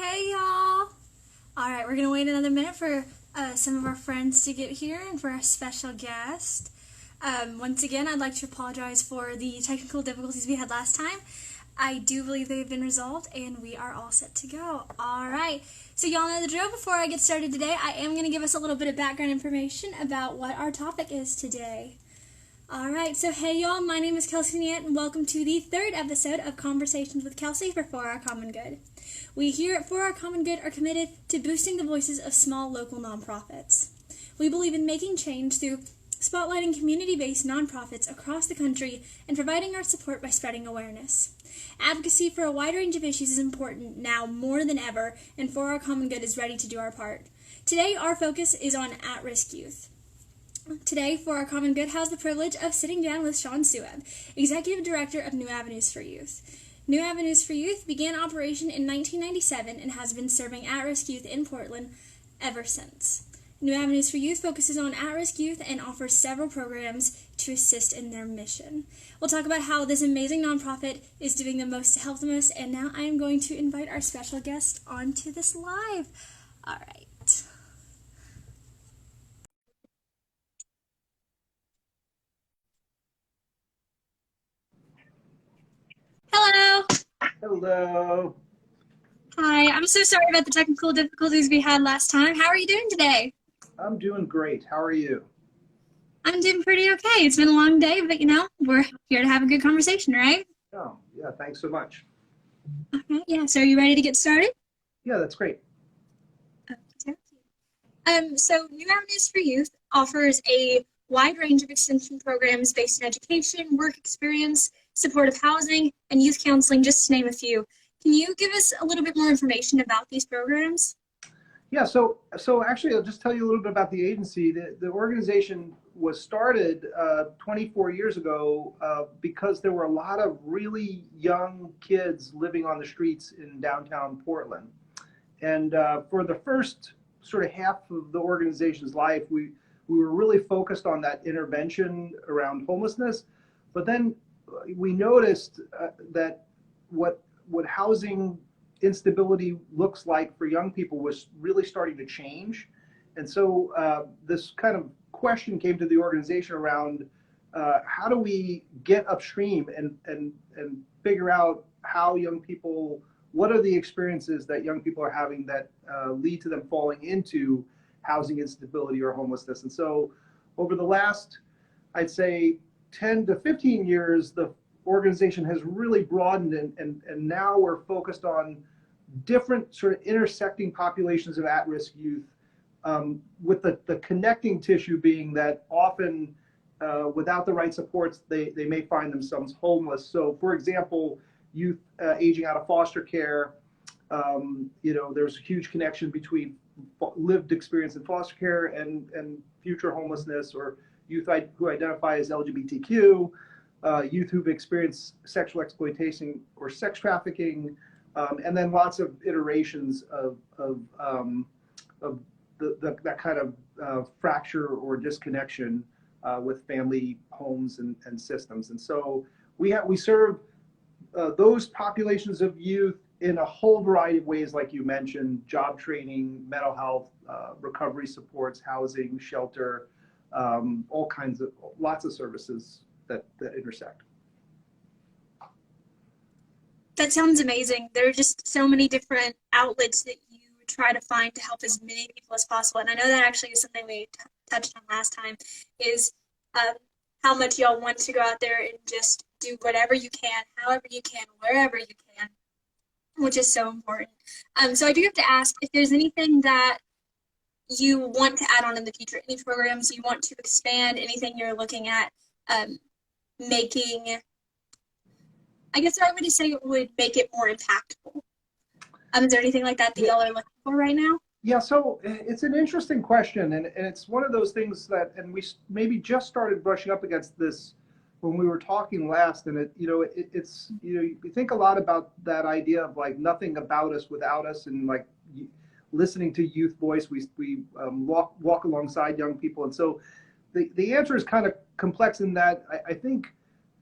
Hey y'all! Alright, we're gonna wait another minute for some of our friends to get here and for our special guest. Once again, I'd like to apologize for the technical difficulties we had last time. I do believe they've been resolved and we are all set to go. Alright, so y'all know the drill. Before I get started today, I am going to give us a little bit of background information about what our topic is today. Alright, so hey y'all, my name is Kelsey Niette and welcome to the third episode of Conversations with Kelsey for Our Common Good. We here at For Our Common Good are committed to boosting the voices of small local nonprofits. We believe in making change through spotlighting community-based nonprofits across the country and providing our support by spreading awareness. Advocacy for a wide range of issues is important now more than ever, and For Our Common Good is ready to do our part. Today, our focus is on at-risk youth. Today, For Our Common Good has the privilege of sitting down with Sean Suib, Executive Director of New Avenues for Youth. New Avenues for Youth began operation in 1997 and has been serving at-risk youth in Portland ever since. New Avenues for Youth focuses on at-risk youth and offers several programs to assist in their mission. We'll talk about how this amazing nonprofit is doing the most to help the most, and now I am going to invite our special guest onto this live. All right. Hello. Hello. Hi, I'm so sorry about the technical difficulties we had last time. How are you doing today? I'm doing great. How are you? I'm doing pretty okay. It's been a long day, but we're here to have a good conversation, right? Oh, yeah, thanks so much. Okay, yeah, so are you ready to get started? Yeah, that's great. Okay. So New Avenues for Youth offers a wide range of extension programs based in education, work experience, supportive housing, and youth counseling, just to name a few. Can you give us a little bit more information about these programs? Yeah, so actually, I'll just tell you a little bit about the agency. The organization was started 24 years ago because there were a lot of really young kids living on the streets in downtown Portland. And for the first sort of half of the organization's life, we were really focused on that intervention around homelessness. But then we noticed that what housing instability looks like for young people was really starting to change. And so this kind of question came to the organization around how do we get upstream and figure out how young people, what are the experiences that young people are having that lead to them falling into housing instability or homelessness. And so over the last, I'd say, 10 to 15 years, the organization has really broadened and now we're focused on different sort of intersecting populations of at-risk youth, with the connecting tissue being that often without the right supports, they may find themselves homeless. So for example, youth aging out of foster care, there's a huge connection between lived experience in foster care and future homelessness, or youth who identify as LGBTQ, youth who've experienced sexual exploitation or sex trafficking, and then lots of iterations of that kind of fracture or disconnection with family, homes, and systems. And so we serve those populations of youth in a whole variety of ways, like you mentioned: job training, mental health, recovery supports, housing, shelter, all kinds of lots of services that intersect. That sounds amazing. There are just so many different outlets that you try to find to help as many people as possible. And I know that actually is something we touched on last time, is how much y'all want to go out there and just do whatever you can, however you can, wherever you can, which is so important. So I do have to ask if there's anything that you want to add on in the future, any programs you want to expand, anything you're looking at making, I guess I would say it would make it more impactful. Is there anything like that y'all are looking for right now? Yeah, so it's an interesting question, and it's one of those things that, and we maybe just started brushing up against this when we were talking last, and it's you think a lot about that idea of like nothing about us without us, and like listening to youth voice, we walk alongside young people, and so the answer is kind of complex in that I think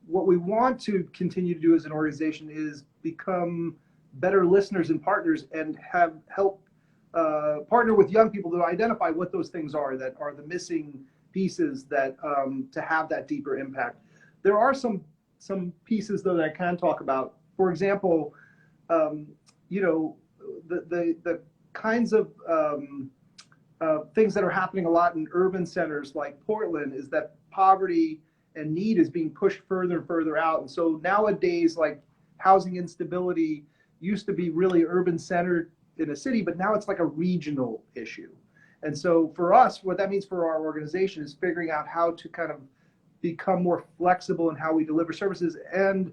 what we want to continue to do as an organization is become better listeners and partners, and have help partner with young people to identify what those things are that are the missing pieces that to have that deeper impact. There are some pieces though that I can talk about. For example, you know, the kinds of things that are happening a lot in urban centers like Portland is that poverty and need is being pushed further and further out. And so nowadays, like housing instability used to be really urban centered in a city, but now it's like a regional issue. And so for us, what that means for our organization is figuring out how to kind of become more flexible in how we deliver services and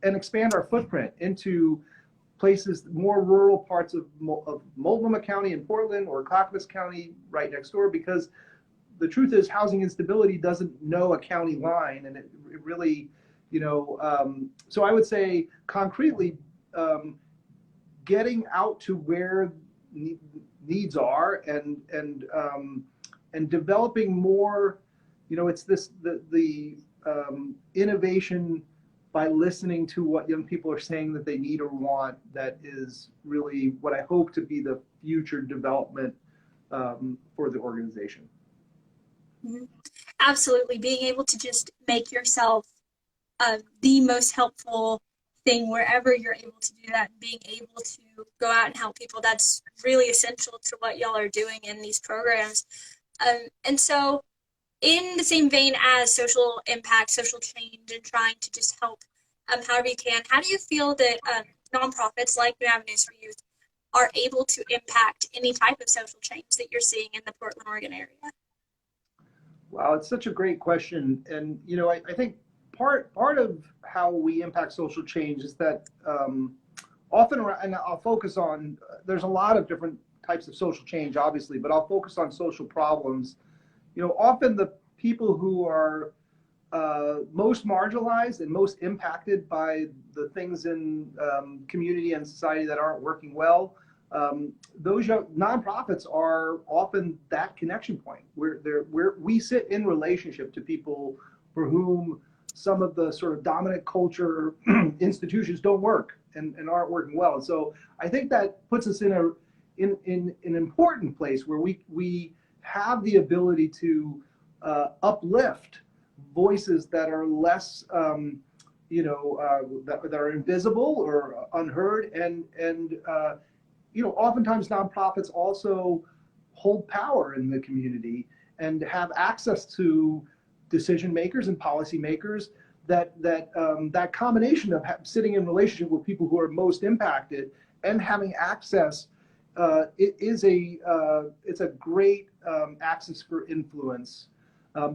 expand our footprint into places, more rural parts of Multnomah County in Portland or Clackamas County right next door, because the truth is housing instability doesn't know a county line, and it really, you know, so I would say concretely, getting out to where needs are and developing more, you know, it's this the innovation by listening to what young people are saying that they need or want, that is really what I hope to be the future development for the organization. Mhm. Absolutely. Being able to just make yourself the most helpful thing wherever you're able to do that, and being able to go out and help people, that's really essential to what y'all are doing in these programs. And so in the same vein as social impact, social change, and trying to just help however you can, how do you feel that nonprofits like New Avenues for Youth are able to impact any type of social change that you're seeing in the Portland, Oregon area? Wow, it's such a great question. And, you know, I think part of how we impact social change is that often, and I'll focus on, there's a lot of different types of social change, obviously, but I'll focus on social problems. You know, often the people who are most marginalized and most impacted by the things in community and society that aren't working well, those young nonprofits are often that connection point where we sit in relationship to people for whom some of the sort of dominant culture institutions don't work and aren't working well. And so I think that puts us in an important place where we have the ability to uplift voices that are less, that are invisible or unheard, and you know, oftentimes nonprofits also hold power in the community and have access to decision makers and policy makers. That combination of sitting in relationship with people who are most impacted and having access, it's a great axis for influence.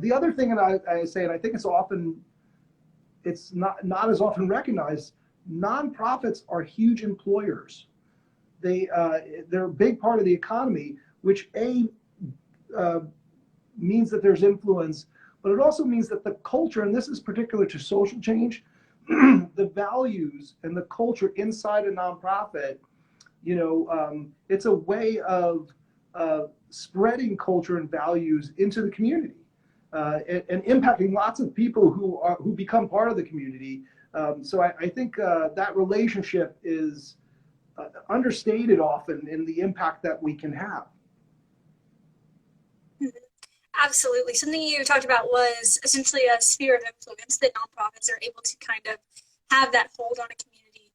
The other thing that I say, and I think it's not as often recognized, nonprofits are huge employers. They're a big part of the economy, which means that there's influence, but it also means that the culture, and this is particular to social change, the values and the culture inside a nonprofit, you know, it's a way of spreading culture and values into the community. And impacting lots of people who become part of the community. So I think that relationship is understated often in the impact that we can have. Absolutely. Something you talked about was essentially a sphere of influence that nonprofits are able to kind of have that hold on a community,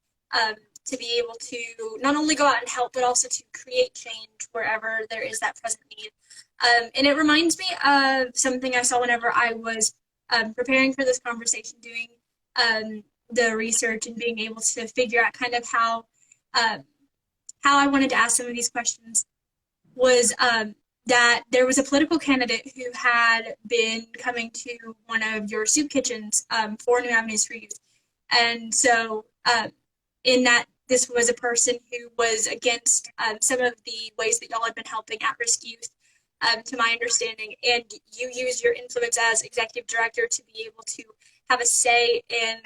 to be able to not only go out and help, but also to create change wherever there is that present need. And it reminds me of something I saw whenever I was preparing for this conversation, doing the research and being able to figure out kind of how I wanted to ask some of these questions, was that there was a political candidate who had been coming to one of your soup kitchens for New Avenues for Youth. And so in that, this was a person who was against some of the ways that y'all had been helping at-risk youth, to my understanding, and you use your influence as executive director to be able to have a say in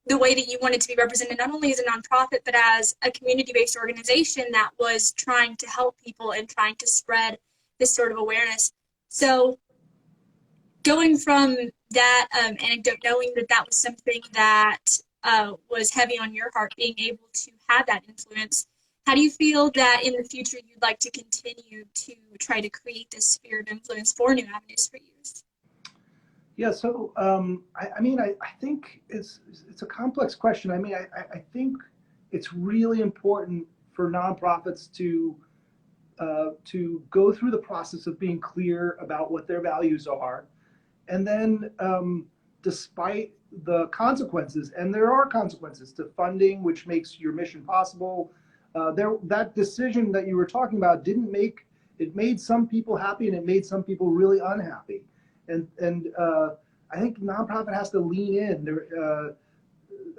the way that you wanted to be represented, not only as a nonprofit, but as a community-based organization that was trying to help people and trying to spread this sort of awareness. So going from that anecdote, knowing that that was something that was heavy on your heart, being able to have that influence. How do you feel that in the future you'd like to continue to try to create this sphere of influence for New Avenues for Youth? Yeah, so I think it's a complex question. I think it's really important for nonprofits to go through the process of being clear about what their values are, and then despite the consequences, and there are consequences to funding, which makes your mission possible. That decision that you were talking about it made some people happy and it made some people really unhappy. And I think nonprofit has to lean in. There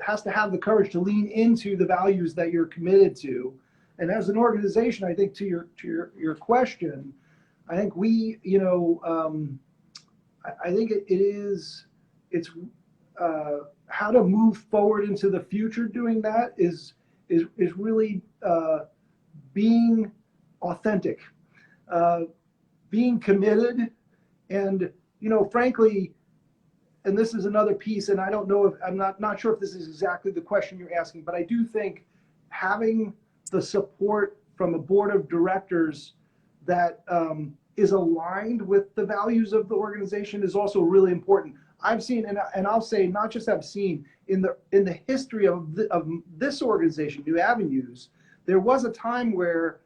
has to have the courage to lean into the values that you're committed to. And as an organization, I think to your question, I think we, I think it's how to move forward into the future. Doing that is really being authentic, being committed, and frankly, and this is another piece, and I don't know if I'm not sure if this is exactly the question you're asking, but I do think having the support from a board of directors that is aligned with the values of the organization is also really important. I've seen, and I'll say, not just I've seen, in the history of this organization, New Avenues, there was a time where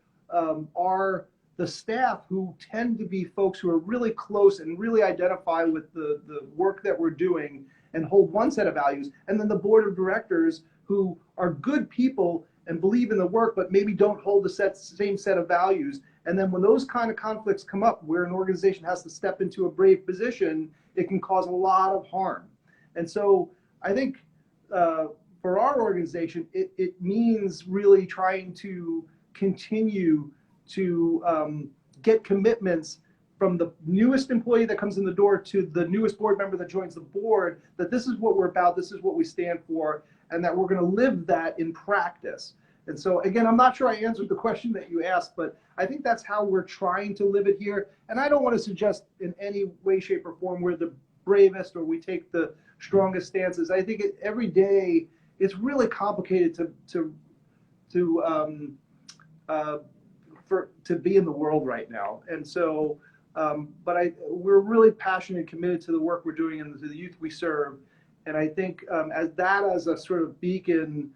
the staff, who tend to be folks who are really close and really identify with the work that we're doing and hold one set of values, and then the board of directors, who are good people and believe in the work but maybe don't hold the same set of values. And then when those kind of conflicts come up, where an organization has to step into a brave position, it can cause a lot of harm. And so I think for our organization, it means really trying to continue to get commitments from the newest employee that comes in the door to the newest board member that joins the board, that this is what we're about, this is what we stand for, and that we're going to live that in practice. And so again, I'm not sure I answered the question that you asked, but I think that's how we're trying to live it here. And I don't want to suggest in any way, shape, or form we're the bravest or we take the strongest stances. I think every day it's really complicated to be in the world right now. And so, but we're really passionate and committed to the work we're doing and to the youth we serve. And I think as a sort of beacon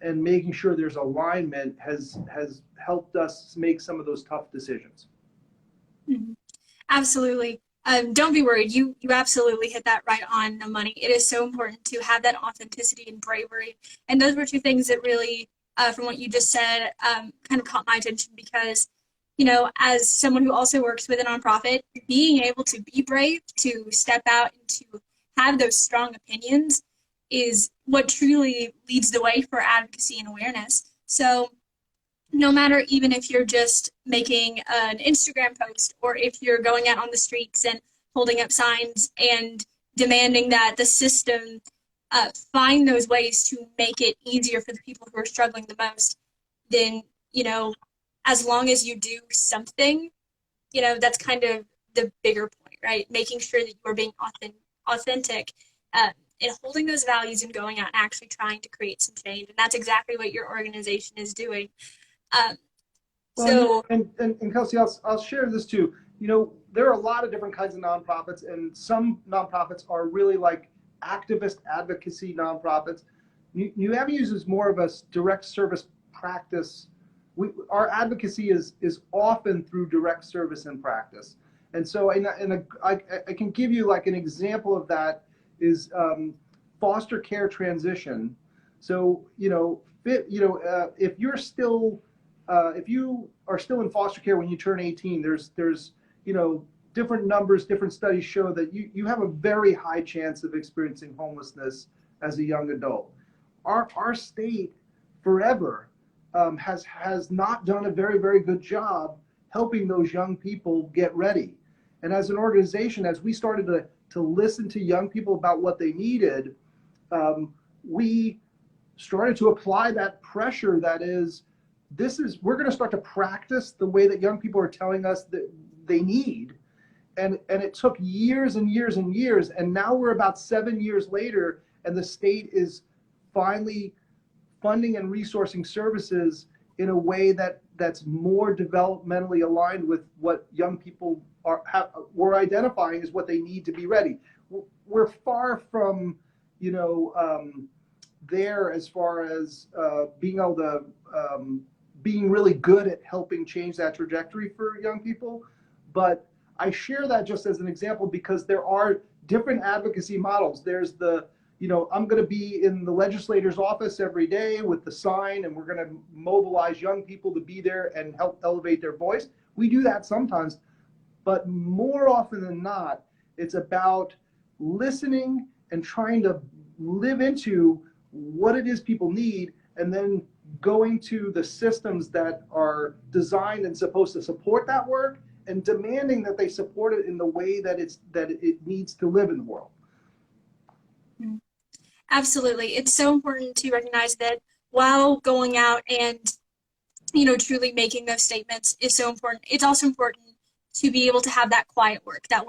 and making sure there's alignment has helped us make some of those tough decisions. Mm-hmm. Absolutely. Don't be worried. You absolutely hit that right on the money. It is so important to have that authenticity and bravery. And those were two things that really, from what you just said, kind of caught my attention because, as someone who also works with a nonprofit, being able to be brave, to step out and to have those strong opinions is what truly leads the way for advocacy and awareness. So no matter even if you're just making an Instagram post or if you're going out on the streets and holding up signs and demanding that the system find those ways to make it easier for the people who are struggling the most, then, as long as you do something, that's kind of the bigger point, right? Making sure that you are being authentic and holding those values and going out and actually trying to create some change. And that's exactly what your organization is doing. And Kelsey, I'll share this too. There are a lot of different kinds of nonprofits, and some nonprofits are really like activist advocacy nonprofits. New Avenues is more of a direct service practice. Our advocacy is often through direct service and practice. And so I can give you like an example of that is foster care transition. So, if you're still if you are still in foster care when you turn 18, there's different numbers, different studies show that you have a very high chance of experiencing homelessness as a young adult. Our state forever has not done a very, very good job helping those young people get ready. And as an organization, as we started to listen to young people about what they needed, we started to apply that pressure that we're going to start to practice the way that young people are telling us that they need. And it took years and years and years. And now we're about 7 years later, and the state is finally funding and resourcing services in a way that's more developmentally aligned with what young people we're identifying as what they need to be ready. We're far from, there as far as being able to being really good at helping change that trajectory for young people. But I share that just as an example because there are different advocacy models. There's the, I'm going to be in the legislator's office every day with the sign, and we're going to mobilize young people to be there and help elevate their voice. We do that sometimes, but more often than not, it's about listening and trying to live into what it is people need, and then going to the systems that are designed and supposed to support that work and demanding that they support it in the way that it needs to live in the world. Absolutely. It's so important to recognize that while going out and, truly making those statements is so important, it's also important to be able to have that quiet work, that,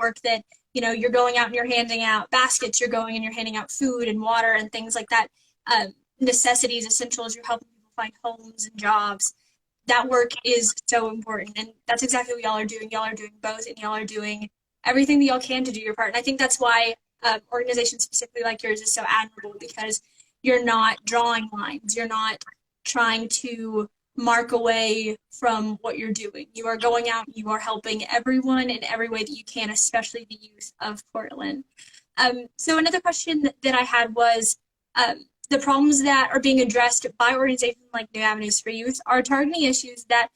you're going out and you're handing out baskets, you're going and you're handing out food and water and things like that, necessities, essentials, you're helping people find homes and jobs. That work is so important. And that's exactly what y'all are doing. Y'all are doing both, and y'all are doing everything that y'all can to do your part. And I think that's why organizations specifically like yours is so admirable, because you're not drawing lines. You're not trying to mark away from what you're doing. You are going out, you are helping everyone in every way that you can, especially the youth of Portland. So another question that I had was, the problems that are being addressed by organizations like New Avenues for Youth are targeting issues that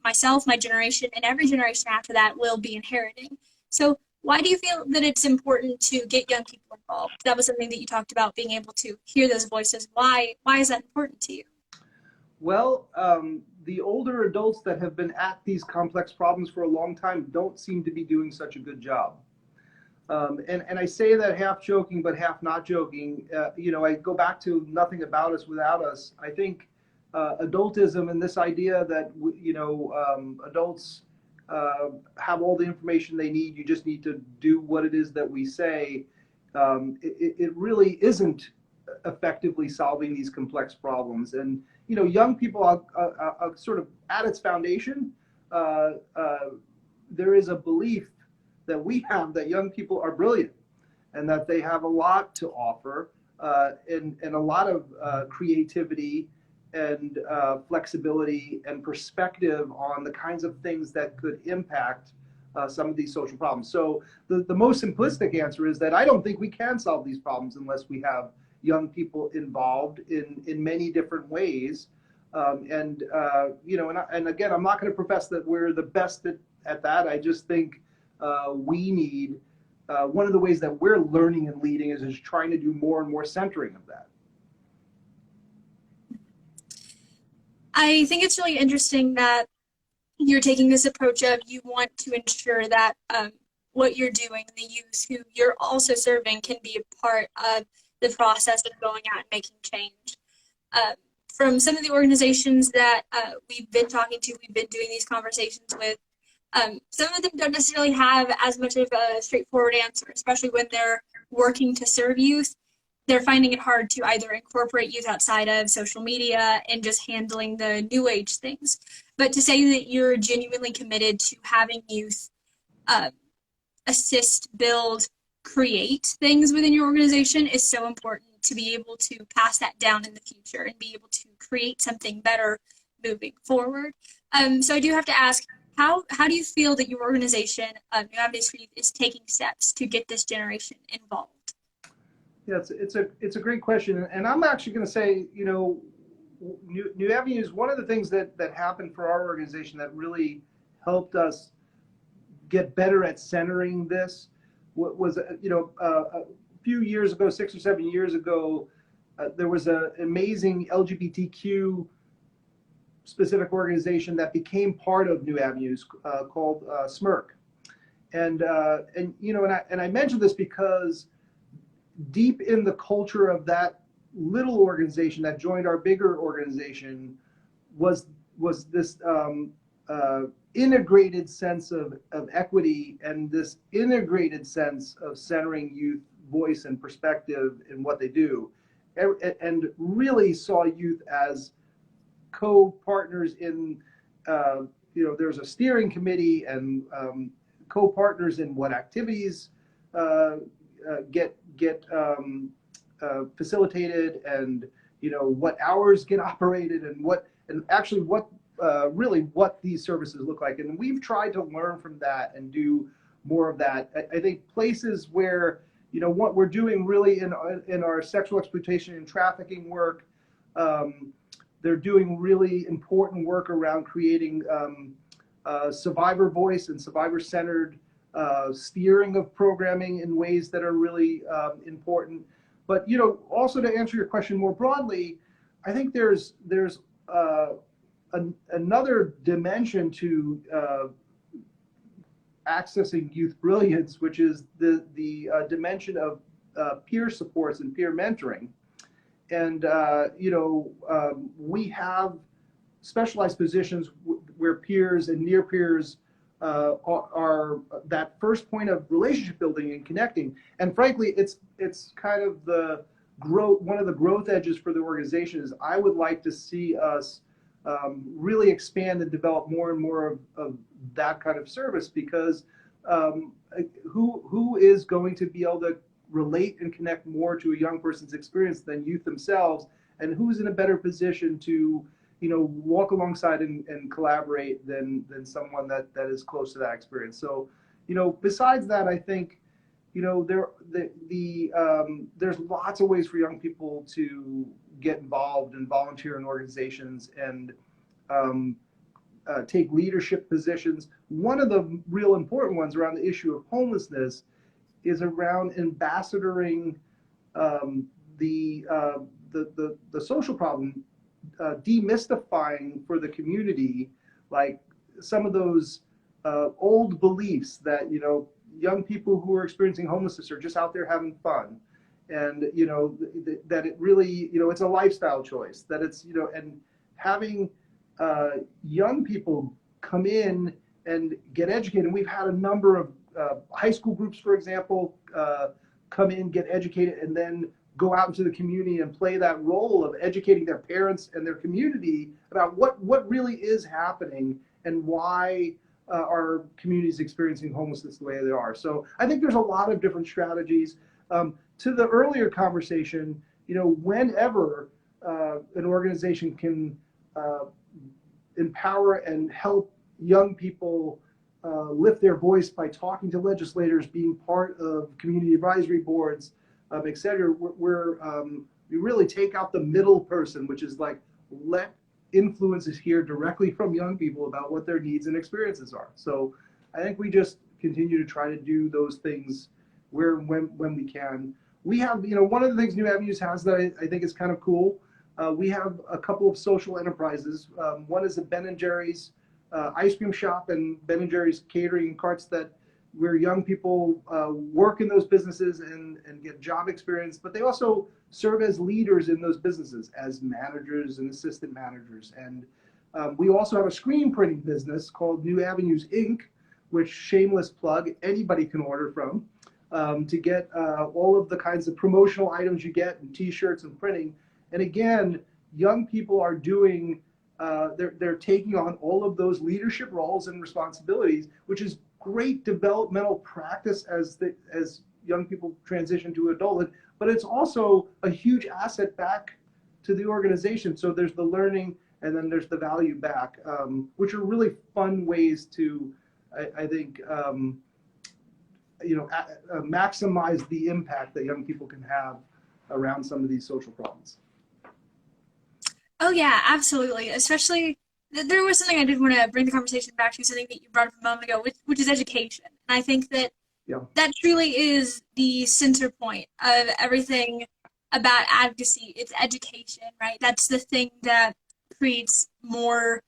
myself, my generation, and every generation after that will be inheriting. So why do you feel that it's important to get young people involved? That was something that you talked about, being able to hear those voices. Why is that important to you? Well, the older adults that have been at these complex problems for a long time don't seem to be doing such a good job. And I say that half joking, but half not joking. I go back to nothing about us without us. I think adultism and this idea that, adults have all the information they need, you just need to do what it is that we say, it really isn't effectively solving these complex problems. And, young people are sort of at its foundation, there is a belief that we have that young people are brilliant and that they have a lot to offer, and a lot of creativity and flexibility and perspective on the kinds of things that could impact some of these social problems. So the most simplistic answer is that I don't think we can solve these problems unless we have young people involved in many different ways. And again, I'm not going to profess that we're the best at that. I just think we need, one of the ways that we're learning and leading is trying to do more and more centering of that. I think it's really interesting that you're taking this approach of you want to ensure that what you're doing, the youth who you're also serving, can be a part of the process of going out and making change. From some of the organizations that we've been talking to, we've been doing these conversations with, some of them don't necessarily have as much of a straightforward answer, especially when they're working to serve youth. They're finding it hard to either incorporate youth outside of social media and just handling the new age things. But to say that you're genuinely committed to having youth assist, build, create things within your organization is so important, to be able to pass that down in the future and be able to create something better moving forward. So I do have to ask, how do you feel that your organization, New Avenues for Youth, is taking steps to get this generation involved? Yeah, it's a great question, and I'm actually going to say, New Avenues, one of the things that happened for our organization that really helped us get better at centering this was, a few years ago, 6 or 7 years ago, there was an amazing LGBTQ specific organization that became part of New Avenues called SMIRC, and I mentioned this because deep in the culture of that little organization that joined our bigger organization was this integrated sense of equity and this integrated sense of centering youth voice and perspective in what they do. and really saw youth as co-partners in, there's a steering committee and co-partners in what activities get facilitated, and what hours get operated, and actually what really what these services look like. And we've tried to learn from that and do more of that. I think places where what we're doing really in our sexual exploitation and trafficking work, they're doing really important work around creating survivor voice and survivor-centered steering of programming in ways that are really important. But also to answer your question more broadly, I think there's another dimension to accessing youth brilliance, which is the dimension of peer supports and peer mentoring. And we have specialized positions where peers and near peers are that first point of relationship building and connecting. And frankly, it's kind of the growth. One of the growth edges for the organization is I would like to see us really expand and develop more and more of that kind of service, because who is going to be able to relate and connect more to a young person's experience than youth themselves, and who's in a better position to walk alongside and collaborate than someone that is close to that experience. So besides that, I think there's lots of ways for young people to get involved and volunteer in organizations and take leadership positions. One of the real important ones around the issue of homelessness is around ambassadoring the social problem, demystifying for the community, like some of those old beliefs that young people who are experiencing homelessness are just out there having fun, and that it really it's a lifestyle choice, that it's and having young people come in and get educated. And we've had a number of high school groups, for example, come in, get educated, and then go out into the community and play that role of educating their parents and their community about what really is happening and why our community is experiencing homelessness the way they are. So I think there's a lot of different strategies. To the earlier conversation, whenever an organization can empower and help young people lift their voice by talking to legislators, being part of community advisory boards, et cetera, we really take out the middle person, which is like, let influences hear directly from young people about what their needs and experiences are. So I think we just continue to try to do those things when we can. We have, one of the things New Avenues has that I think is kind of cool. We have a couple of social enterprises. One is a Ben & Jerry's ice cream shop and Ben & Jerry's catering and carts, where young people work in those businesses and get job experience, but they also serve as leaders in those businesses, as managers and assistant managers. And we also have a screen printing business called New Avenues Inc., which, shameless plug, anybody can order from, to get all of the kinds of promotional items you get in t-shirts and printing. And again, young people are doing, they're taking on all of those leadership roles and responsibilities, which is great developmental practice as young people transition to adulthood, but it's also a huge asset back to the organization. So there's the learning, and then there's the value back, which are really fun ways to, I think, maximize the impact that young people can have around some of these social problems. Oh yeah, absolutely. Especially, there was something I did want to bring the conversation back to, something that you brought up a moment ago, which is education. And I think that that truly is the center point of everything about advocacy. It's education, right? That's the thing that creates more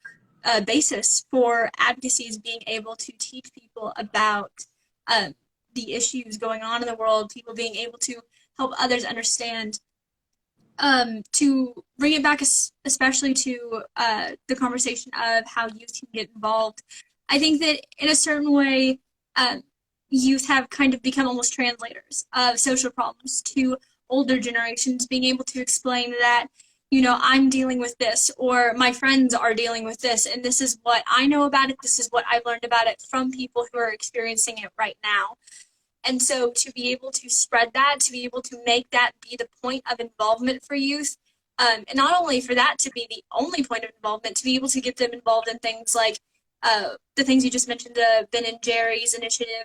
basis for advocacy, is being able to teach people about the issues going on in the world, people being able to help others understand. To bring it back, especially to the conversation of how youth can get involved, I think that in a certain way, youth have kind of become almost translators of social problems to older generations, being able to explain that, I'm dealing with this, or my friends are dealing with this, and this is what I know about it, this is what I've learned about it from people who are experiencing it right now. And so to be able to spread that, to be able to make that be the point of involvement for youth, and not only for that to be the only point of involvement, to be able to get them involved in things like the things you just mentioned, the Ben and Jerry's initiative,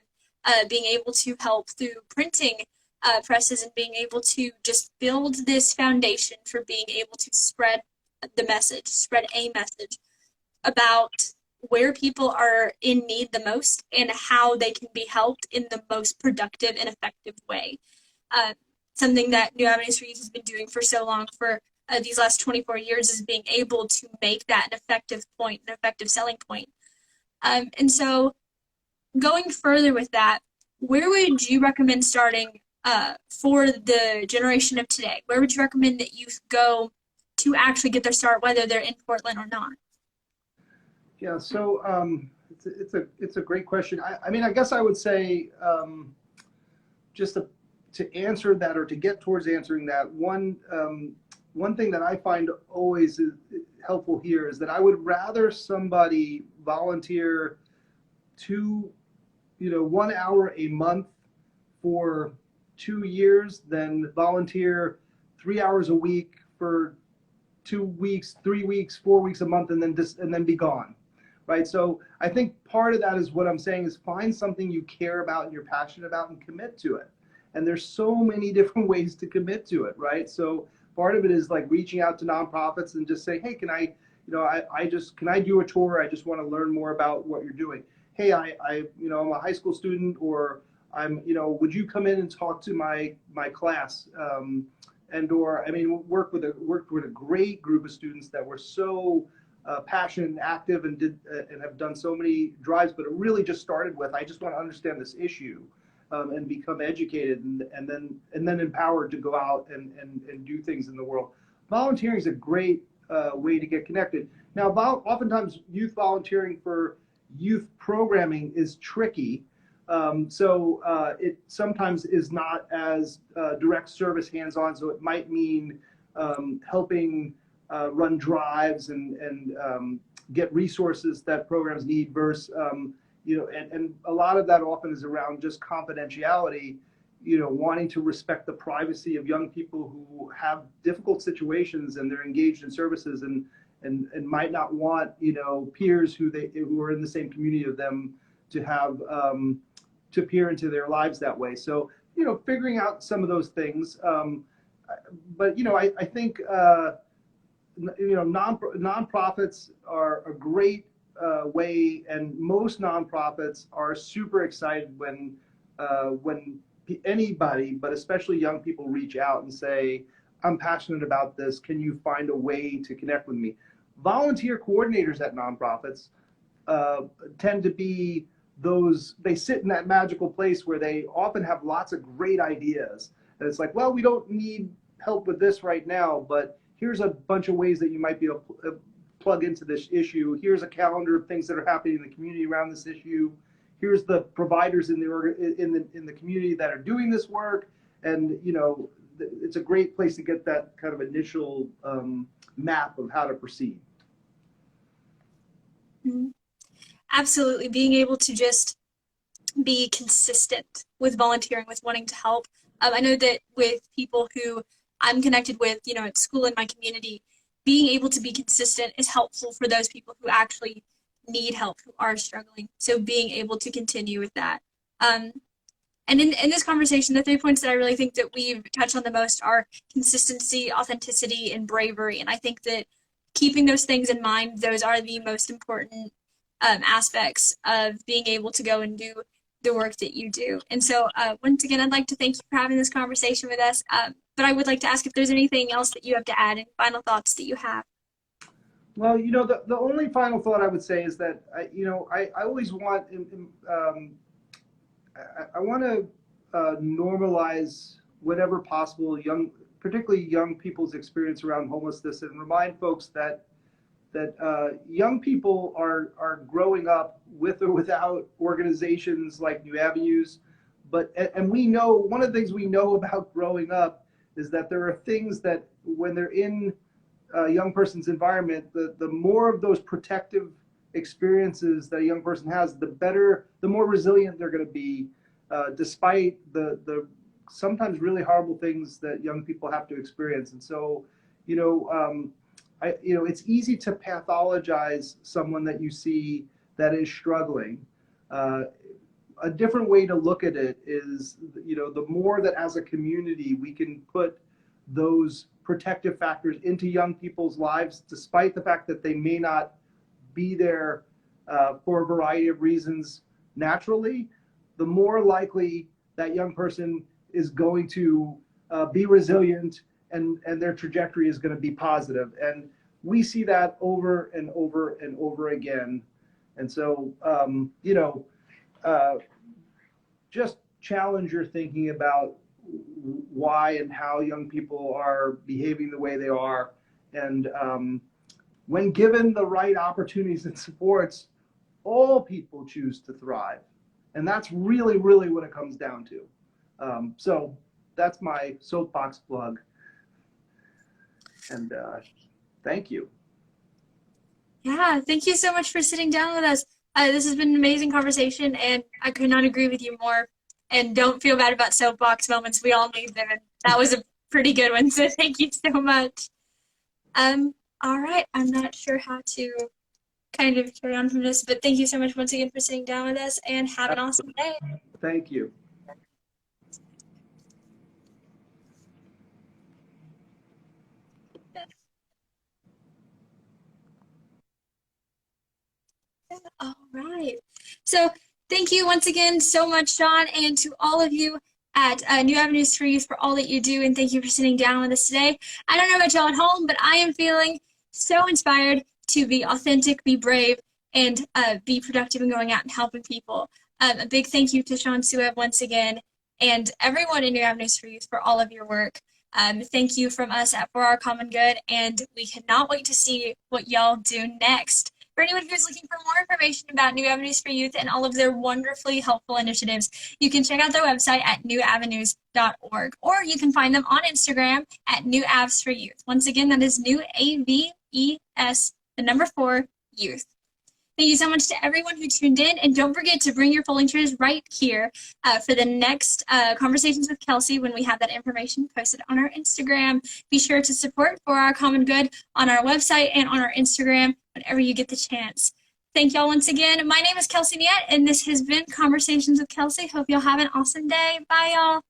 being able to help through printing presses and being able to just build this foundation for being able to spread the message, spread a message about where people are in need the most and how they can be helped in the most productive and effective way. Something that New Avenues for Youth has been doing for so long, for these last 24 years, is being able to make that an effective point, an effective selling point. And so going further with that, where would you recommend starting for the generation of today? Where would you recommend that youth go to actually get their start, whether they're in Portland or not? Yeah, so it's a great question. I mean, I guess I would say just to answer that, or to get towards answering that, one thing that I find always is helpful here is that I would rather somebody volunteer 1 hour a month for 2 years than volunteer 3 hours a week for 2 weeks, 3 weeks, 4 weeks a month, and then be gone. Right. So I think part of that is what I'm saying is find something you care about and you're passionate about and commit to it. And there's so many different ways to commit to it. Right. So part of it is like reaching out to nonprofits and just say, hey, can I do a tour? I just want to learn more about what you're doing. Hey, I'm a high school student, or would you come in and talk to my class? Worked with a great group of students that were so passionate and active and have done so many drives, but it really just started with, I just want to understand this issue and become educated and then empowered to go out and do things in the world. Volunteering is a great way to get connected. Now, oftentimes youth volunteering for youth programming is tricky. So it sometimes is not as direct service hands-on. So it might mean helping run drives and get resources that programs need versus, and a lot of that often is around just confidentiality, wanting to respect the privacy of young people who have difficult situations and they're engaged in services and might not want, peers who are in the same community of them to have, to peer into their lives that way. So, figuring out some of those things. But, I think, nonprofits are a great way, and most nonprofits are super excited when anybody, but especially young people, reach out and say, I'm passionate about this. Can you find a way to connect with me? Volunteer coordinators at nonprofits tend to be they sit in that magical place where they often have lots of great ideas. And it's like, well, we don't need help with this right now, but here's a bunch of ways that you might be able to plug into this issue. Here's a calendar of things that are happening in the community around this issue. Here's the providers in the community that are doing this work. And, it's a great place to get that kind of initial map of how to proceed. Mm-hmm. Absolutely. Being able to just be consistent with volunteering, with wanting to help. I know that with people who I'm connected with, at school in my community, being able to be consistent is helpful for those people who actually need help, who are struggling. So being able to continue with that. And in this conversation, the 3 points that I really think that we've touched on the most are consistency, authenticity, and bravery. And I think that keeping those things in mind, those are the most important aspects of being able to go and do the work that you do. And so once again, I'd like to thank you for having this conversation with us. But I would like to ask if there's anything else that you have to add, and final thoughts that you have. Well, the only final thought I would say is that, I always want, I want to normalize whatever possible particularly young people's experience around homelessness, and remind folks that young people are growing up with or without organizations like New Avenues. And we know, one of the things we know about growing up is that there are things that when they're in a young person's environment, the more of those protective experiences that a young person has, the better, the more resilient they're going to be, despite the sometimes really horrible things that young people have to experience. And so, it's easy to pathologize someone that you see that is struggling. A different way to look at it is, the more that as a community we can put those protective factors into young people's lives, despite the fact that they may not be there for a variety of reasons naturally, the more likely that young person is going to be resilient, and their trajectory is going to be positive. And we see that over and over and over again. And so, just challenge your thinking about why and how young people are behaving the way they are. And when given the right opportunities and supports, all people choose to thrive. And that's really, really what it comes down to. So that's my soapbox plug. And thank you. Yeah, thank you so much for sitting down with us. This has been an amazing conversation, and I could not agree with you more. And don't feel bad about soapbox moments. We all need them, and that was a pretty good one, so thank you so much. All right, I'm not sure how to kind of carry on from this, but thank you so much once again for sitting down with us, and have an awesome day. Thank you. All right. So thank you once again so much, Sean, and to all of you at New Avenues for Youth for all that you do, and thank you for sitting down with us today. I don't know about y'all at home, but I am feeling so inspired to be authentic, be brave, and be productive in going out and helping people. A big thank you to Sean Suib once again, and everyone in New Avenues for Youth for all of your work. Thank you from us at For Our Common Good, and we cannot wait to see what y'all do next. For anyone who's looking for more information about New Avenues for Youth and all of their wonderfully helpful initiatives, you can check out their website at newavenues.org, or you can find them on Instagram at New Avs for Youth. Once again, that is New AVES, the number 4, Youth. Thank you so much to everyone who tuned in, and don't forget to bring your polling chairs right here for the next Conversations with Kelsey when we have that information posted on our Instagram. Be sure to support For Our Common Good on our website and on our Instagram whenever you get the chance. Thank y'all once again. My name is Kelsey Niet, and this has been Conversations with Kelsey. Hope y'all have an awesome day. Bye, y'all.